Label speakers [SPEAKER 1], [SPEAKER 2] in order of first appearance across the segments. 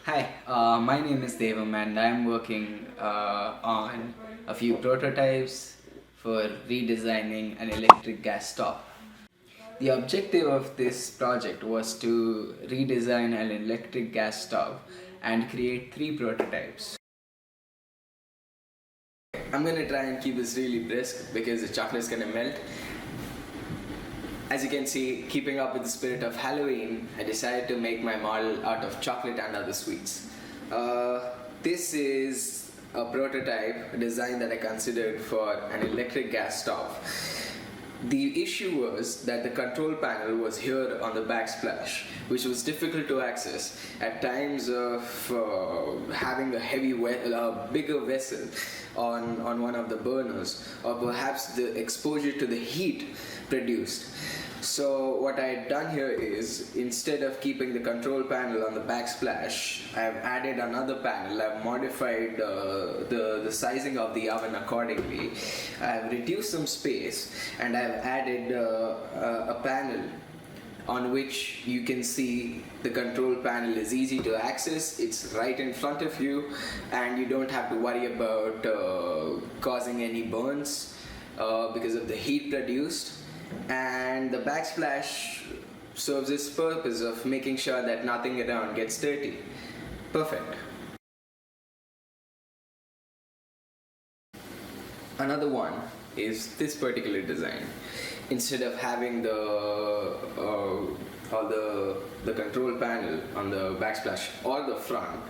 [SPEAKER 1] Hi, my name is Devam and I'm working on a few prototypes for redesigning an electric gas stove. The objective of this project was to redesign an electric gas stove and create three prototypes. I'm gonna try and keep this really brisk because the chocolate is gonna melt. As you can see, keeping up with the spirit of Halloween, I decided to make my model out of chocolate and other sweets. This is a prototype, a design that I considered for an electric gas stove. The issue was that the control panel was here on the backsplash, which was difficult to access at times of having a bigger vessel on one of the burners, or perhaps the exposure to the heat produced. So what I had done here is, instead of keeping the control panel on the backsplash, I have added another panel. I've modified the sizing of the oven accordingly. I've reduced some space and I've added a panel on which you can see the control panel is easy to access. It's right in front of you and you don't have to worry about causing any burns because of the heat produced. And the backsplash serves its purpose of making sure that nothing around gets dirty. Perfect. Another one is this particular design. Instead of having the control panel on the backsplash or the front,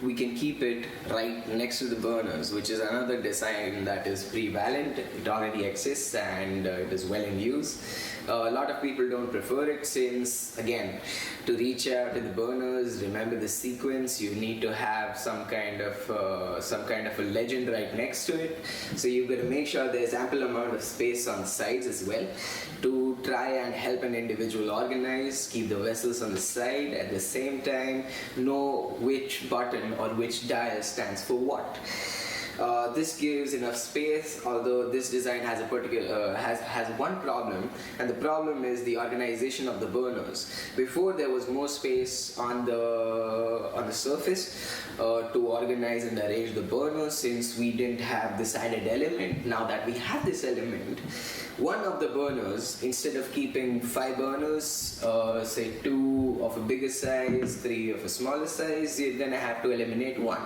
[SPEAKER 1] we can keep it right next to the burners, which is another design that is prevalent. It already exists and it is well in use. A lot of people don't prefer it since, again, to reach out to the burners, remember the sequence, you need to have some kind of a legend right next to it. So you've got to make sure there's ample amount of space on the sides as well to try and help an individual organize, keep the vessels on the side, at the same time know which button or which dial stands for what. This gives enough space, although this design has a particular has one problem, and the problem is the organization of the burners. Before, there was more space on the surface to organize and arrange the burners, since we didn't have this added element. Now that we have this element, one of the burners, instead of keeping 5 burners, say 2 of a bigger size, 3 of a smaller size, you're gonna have to eliminate one.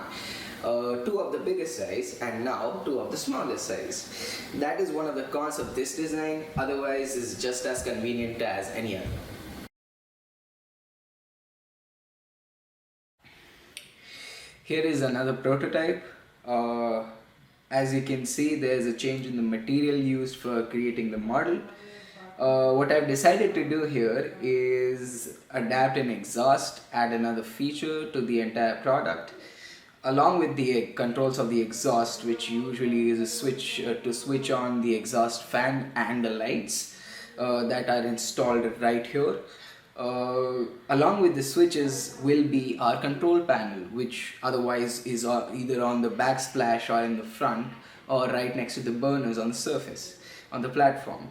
[SPEAKER 1] 2 of the bigger size and now 2 of the smaller size. That is one of the cons of this design. Otherwise, it's just as convenient as any other. Here is another prototype. As you can see, there is a change in the material used for creating the model. What I've decided to do here is adapt an exhaust, add another feature to the entire product, along with the controls of the exhaust, which usually is a switch to switch on the exhaust fan and the lights that are installed right here. Along with the switches will be our control panel, which otherwise is either on the backsplash or in the front or right next to the burners on the surface on the platform.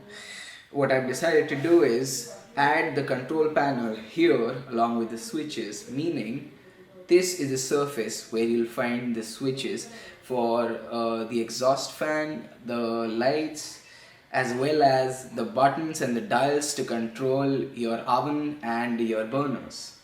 [SPEAKER 1] What I've decided to do is add the control panel here along with the switches, meaning this is the surface where you'll find the switches for the exhaust fan, the lights, as well as the buttons and the dials to control your oven and your burners.